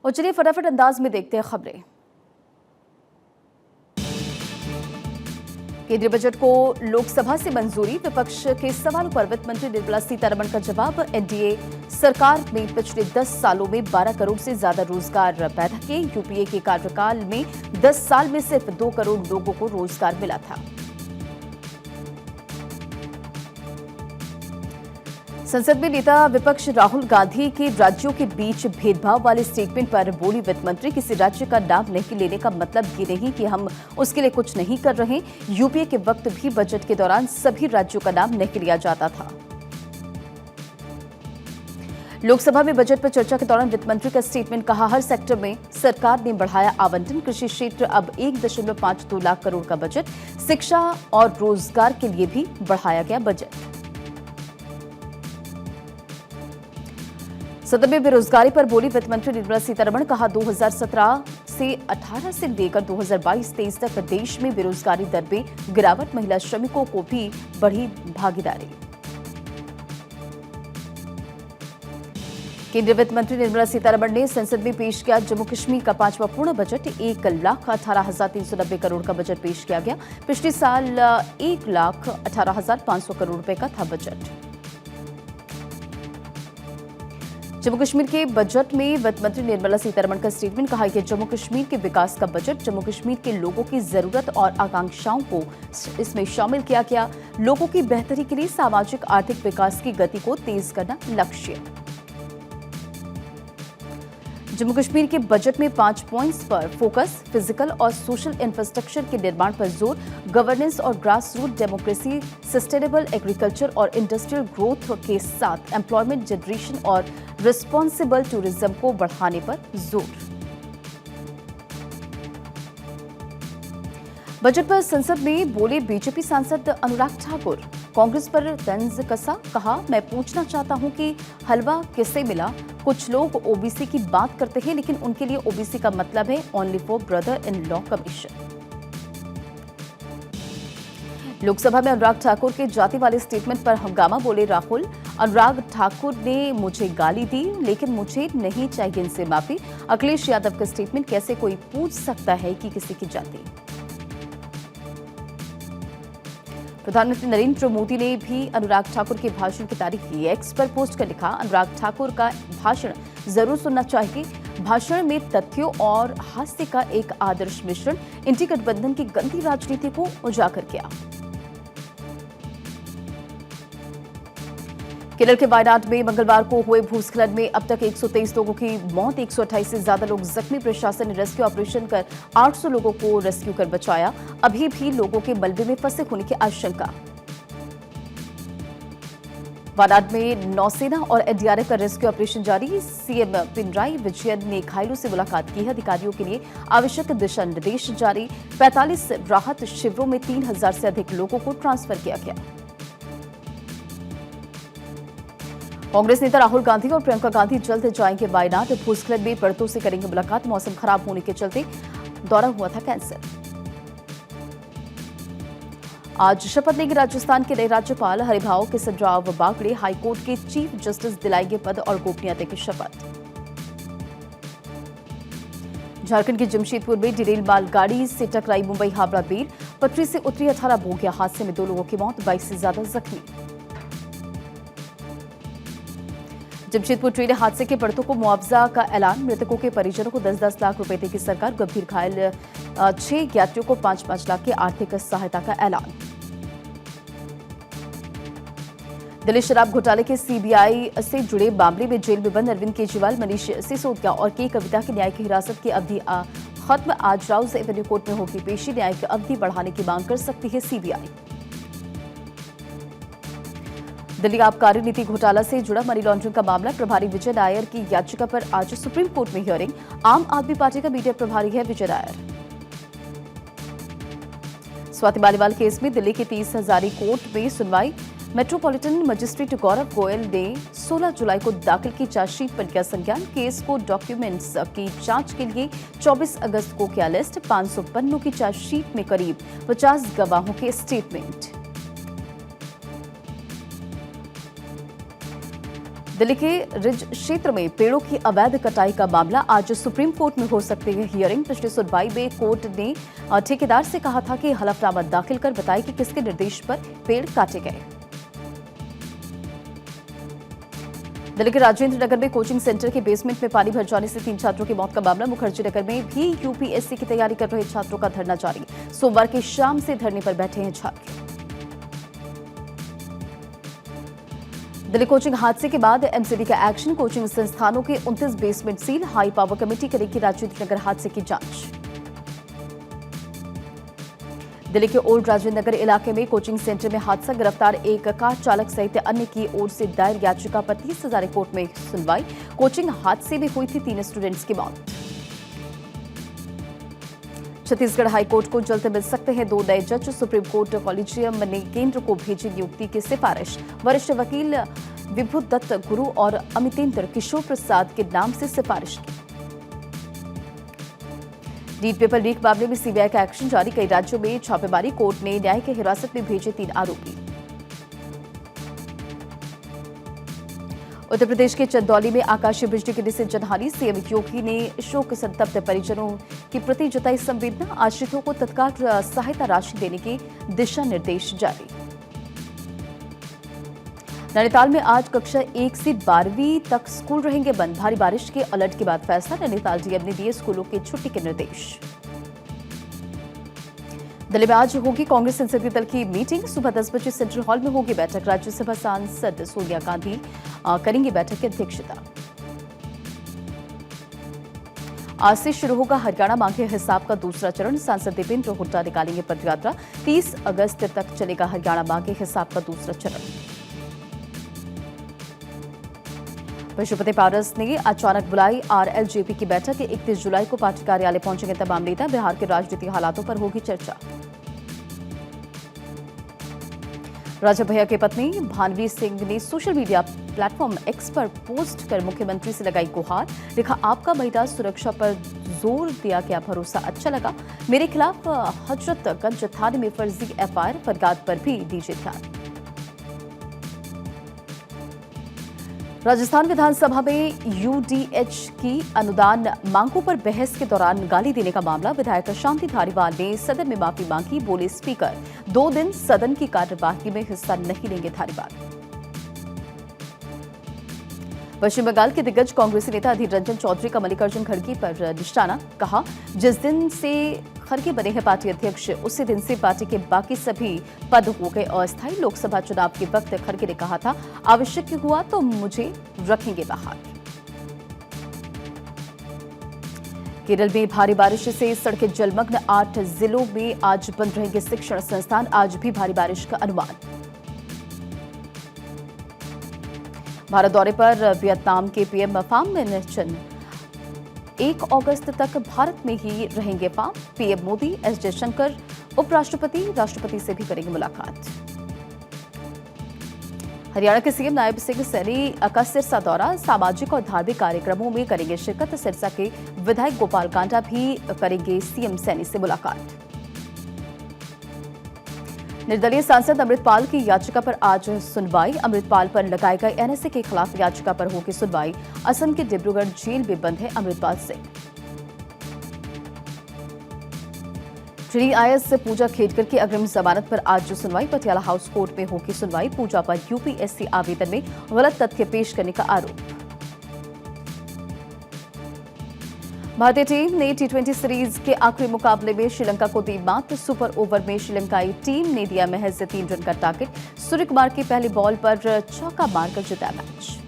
और चलिए फटाफट अंदाज में देखते हैं खबरें। केंद्रीय बजट को लोकसभा से मंजूरी, विपक्ष के सवालों पर वित्त मंत्री निर्मला सीतारमण का जवाब। एनडीए सरकार ने पिछले 10 सालों में 12 करोड़ से ज्यादा रोजगार पैदा किए। यूपीए के कार्यकाल में 10 साल में सिर्फ 2 करोड़ लोगों को रोजगार मिला था। संसद में नेता विपक्ष राहुल गांधी के राज्यों के बीच भेदभाव वाले स्टेटमेंट पर बोली वित्त मंत्री, किसी राज्य का नाम नहीं लेने का मतलब ये नहीं कि हम उसके लिए कुछ नहीं कर रहे। यूपीए के वक्त भी बजट के दौरान सभी राज्यों का नाम नहीं लिया जाता था। लोकसभा में बजट पर चर्चा के दौरान वित्त मंत्री का स्टेटमेंट, कहा हर सेक्टर में सरकार ने बढ़ाया आवंटन, कृषि क्षेत्र अब 1.52 लाख करोड़ का बजट, शिक्षा और रोजगार के लिए भी बढ़ाया गया बजट। सदन में बेरोजगारी पर बोली वित्त मंत्री निर्मला सीतारमण, कहा 2017 से 18 से लेकर 2022-23 तक देश में बेरोजगारी दर में गिरावट, महिला श्रमिकों को भी बढ़ी भागीदारी। केंद्रीय वित्त मंत्री निर्मला सीतारमण ने संसद में पेश किया जम्मू कश्मीर का 5वां पूर्ण बजट। 1,18,590 करोड़ का बजट पेश किया गया। पिछले साल 1,18,500 करोड़ रुपए का था बजट। जम्मू कश्मीर के बजट में वित्त मंत्री निर्मला सीतारमण का स्टेटमेंट, कहा कि जम्मू कश्मीर के विकास का बजट, जम्मू कश्मीर के लोगों की जरूरत और आकांक्षाओं को इसमें शामिल किया गया। लोगों की बेहतरी के लिए सामाजिक आर्थिक विकास की गति को तेज करना लक्ष्य। जम्मू कश्मीर के बजट में 5 पॉइंट्स पर फोकस, फिजिकल और सोशल इंफ्रास्ट्रक्चर के निर्माण पर जोर, गवर्नेंस और grass root democracy, sustainable agriculture और इंडस्ट्रियल ग्रोथ के साथ एम्प्लॉयमेंट जनरेशन और रिस्पॉन्सिबल टूरिज्म को बढ़ाने पर जोर। बजट पर संसद में बोले बीजेपी सांसद अनुराग ठाकुर, कांग्रेस पर तंज कसा, कहा मैं पूछना चाहता हूं कि हलवा किससे मिला। कुछ लोग ओबीसी की बात करते हैं, लेकिन उनके लिए ओबीसी का मतलब है only for brother in law commission. Lok Sabha में अनुराग ठाकुर के जाति वाले स्टेटमेंट पर हंगामा, बोले राहुल, अनुराग ठाकुर ने मुझे गाली दी, लेकिन मुझे नहीं चाहिए इनसे माफी। अखिलेश यादव का स्टेटमेंट, कैसे कोई पूछ सकता है कि किसी की जाति। प्रधानमंत्री नरेंद्र मोदी ने भी अनुराग ठाकुर के भाषण की तारीफ की। एक्स पर पोस्ट कर लिखा, अनुराग ठाकुर का भाषण जरूर सुनना चाहिए। भाषण में तथ्यों और हास्य का एक आदर्श मिश्रण इंडी गठबंधन की गंदी राजनीति को उजागर किया। केरल के वायनाड में मंगलवार को हुए भूस्खलन में अब तक 123 लोगों की मौत, 128 से ज्यादा लोग जख्मी। प्रशासन ने रेस्क्यू ऑपरेशन कर 800 लोगों को रेस्क्यू कर बचाया। अभी भी लोगों के मलबे में फंसे होने की आशंका। वायनाड में नौसेना और एनडीआरएफ का रेस्क्यू ऑपरेशन जारी। सीएम पिनराई विजयन ने घायलों से मुलाकात की है। अधिकारियों के लिए आवश्यक दिशा निर्देश जारी। 45 राहत शिविरों में 3000 से अधिक लोगों को ट्रांसफर किया गया। कांग्रेस नेता राहुल गांधी और प्रियंका गांधी जल्द जाएंगे वायनाड। भूस्खलन में पीड़ितों से करेंगे मुलाकात। मौसम खराब होने के चलते दौरा हुआ था कैंसिल। आज शपथ लेंगे राजस्थान के नए राज्यपाल। हरिभाव किशनराव बागड़े हाईकोर्ट के चीफ जस्टिस दिलाएंगे पद और गोपनीयता की शपथ। झारखंड के जमशेदपुर में डिरेल मालगाड़ी से टकराई मुंबई हावड़ा रेल। पटरी से उतरी 18 बोगियां। हादसे में 2 लोगों की मौत, 22 से ज्यादा जख्मी। जमशेदपुर ट्रेन हादसे के पीड़ितों को मुआवजा का ऐलान। मृतकों के परिजनों को 10-10 लाख रुपए देगी सरकार। गंभीर घायल 6 यात्रियों को 5-5 लाख की आर्थिक सहायता का ऐलान। दिल्ली शराब घोटाले के सीबीआई से जुड़े मामले में जेल में बंद अरविंद केजरीवाल, मनीष सिसोदिया और के कविता की न्यायिक हिरासत की अवधि खत्म। आज राउज एवेन्यू कोर्ट में होगी पेशी। न्यायिक अवधि बढ़ाने की मांग कर सकती है सीबीआई। दिल्ली आबकारी नीति घोटाला से जुड़ा मनी लॉन्ड्रिंग का मामला। प्रभारी विजय नायर की याचिका पर आज सुप्रीम कोर्ट में हियरिंग। आम आदमी पार्टी का मीडिया प्रभारी है विजय नायर। स्वाति मालीवाल केस में दिल्ली के 30 हजारी कोर्ट में सुनवाई। मेट्रोपॉलिटन मजिस्ट्रेट गौरव गोयल ने 16 जुलाई को दाखिल की चार्जशीट पर किया संज्ञान। केस को डॉक्यूमेंट्स की जांच के लिए 24 अगस्त को किया लिस्ट। 500 पन्नों की चार्जशीट में करीब 50 गवाहों के स्टेटमेंट। दिल्ली के रिज क्षेत्र में पेड़ों की अवैध कटाई का मामला आज सुप्रीम कोर्ट में हो सकती है हियरिंग। पिछली सुनवाई में कोर्ट ने ठेकेदार से कहा था कि हलफनामा दाखिल कर बताए कि किसके निर्देश पर पेड़ काटे गए। दिल्ली के राजेंद्र नगर में कोचिंग सेंटर के बेसमेंट में पानी भर जाने से 3 छात्रों की मौत का मामला। मुखर्जी नगर में भी यूपीएससी की तैयारी कर रहे छात्रों का धरना जारी। सोमवार की शाम से धरने पर बैठे हैं छात्र। दिल्ली कोचिंग हादसे के बाद एमसीडी का एक्शन। कोचिंग संस्थानों के 29 basement seal. High power committee करेगी राजेंद्र नगर हादसे की जांच। दिल्ली के ओल्ड राजेंद्र नगर इलाके में कोचिंग सेंटर में हादसा। गिरफ्तार एक कार चालक सहित अन्य की ओर से दायर याचिका पर 30,000 कोर्ट में सुनवाई। कोचिंग हादसे में हुई थी 3 स्टूडेंट्स की मौत। छत्तीसगढ़ हाईकोर्ट को जल्द मिल सकते हैं 2 नए जज। सुप्रीम कोर्ट कॉलेजियम ने केंद्र को भेजी नियुक्ति की सिफारिश। वरिष्ठ वकील विभुदत्त गुरु और अमितेंद्र किशोर प्रसाद के नाम से सिफारिश की। नीट पेपर लीक मामले में सीबीआई का एक्शन जारी। कई राज्यों में छापेमारी। कोर्ट ने न्यायिक हिरासत में भेजे 3 आरोपी। उत्तर प्रदेश के चंदौली में आकाशीय बिजली गिरने से जनहानि। सीएम योगी ने शोक संतप्त परिजनों के प्रति जताई संवेदना। आश्रितों को तत्काल सहायता राशि देने के दिशा निर्देश जारी। नैनीताल में आज कक्षा 1 से 12वीं तक स्कूल रहेंगे बंद। भारी बारिश के अलर्ट के बाद फैसला। नैनीताल डीएम ने दिए स्कूलों की छुट्टी के निर्देश। दिल्ली में आज होगी कांग्रेस संसदीय दल की मीटिंग। सुबह 10 बजे सेंट्रल हॉल में होगी बैठक। राज्यसभा सांसद सोनिया गांधी करेंगी बैठक की अध्यक्षता। आज से शुरू होगा हरियाणा मांगे हिसाब का दूसरा चरण। सांसद दीपेंद्र हुड्डा निकालेंगे पदयात्रा। 30 अगस्त तक चलेगा हरियाणा मांगे हिसाब का दूसरा चरण। पशुपति पारस ने अचानक बुलाई आरएलजेपी की बैठक। 31 जुलाई को पार्टी कार्यालय पहुंचेंगे तमाम नेता। बिहार के राजनीतिक हालातों पर होगी चर्चा। राजा भैया की पत्नी भानवी सिंह ने सोशल मीडिया प्लेटफॉर्म एक्स पर पोस्ट कर मुख्यमंत्री से लगाई गुहार। लिखा, आपका महिला सुरक्षा पर जोर दिया गया भरोसा अच्छा लगा। मेरे खिलाफ हजरतगंज थाने में फर्जी एफआईआर। फरियाद पर भी दीजिए ध्यान। राजस्थान विधानसभा में यूडीएच की अनुदान मांगों पर बहस के दौरान गाली देने का मामला। विधायक शांति धारीवाल ने सदन में माफी मांगी। बोले, स्पीकर 2 दिन सदन की कार्यवाही में हिस्सा नहीं लेंगे धारीवाल। पश्चिम बंगाल के दिग्गज कांग्रेसी नेता अधीर रंजन चौधरी का मल्लिकार्जुन खड़गे पर निशाना। कहा, जिस दिन से खड़गे बने हैं पार्टी अध्यक्ष उसी दिन से पार्टी के बाकी सभी पद हो गए अस्थायी। लोकसभा चुनाव के वक्त खड़गे ने कहा था, आवश्यक हुआ तो मुझे रखेंगे बाहर। केरल में भारी बारिश से सड़कें जलमग्न। 8 जिलों में आज बंद रहेंगे शिक्षण संस्थान। आज भी भारी बारिश का अनुमान। भारत दौरे पर वियतनाम के पीएम फार्म मिनचन 1 अगस्त तक भारत में ही रहेंगे farm. PM Modi, S Jaishankar, उपराष्ट्रपति, राष्ट्रपति से भी करेंगे मुलाकात। हरियाणा के सीएम नायब सिंह सैनी का सिरसा दौरा। सामाजिक और धार्मिक कार्यक्रमों में करेंगे शिरकत। सिरसा के विधायक गोपाल कांडा भी करेंगे सीएम सैनी से मुलाकात। निर्दलीय सांसद अमृतपाल की याचिका पर आज सुनवाई। अमृतपाल पर लगाए गए एनएसए के खिलाफ याचिका पर होगी सुनवाई। असम के डिब्रूगढ़ जेल में बंद है अमृतपाल सिंह। आईएएस पूजा खेडकर की अग्रिम जमानत पर आज सुनवाई। पटियाला हाउस कोर्ट में होगी सुनवाई। पूजा पर यूपीएससी आवेदन में गलत तथ्य पेश करने का आरोप। भारतीय टीम ने टी20 सीरीज के आखिरी मुकाबले में श्रीलंका को दी मात। सुपर ओवर में श्रीलंकाई टीम ने दिया महज 3 रन का टारगेट। सूर्य कुमार की पहली बॉल पर चौका मारकर जीता मैच।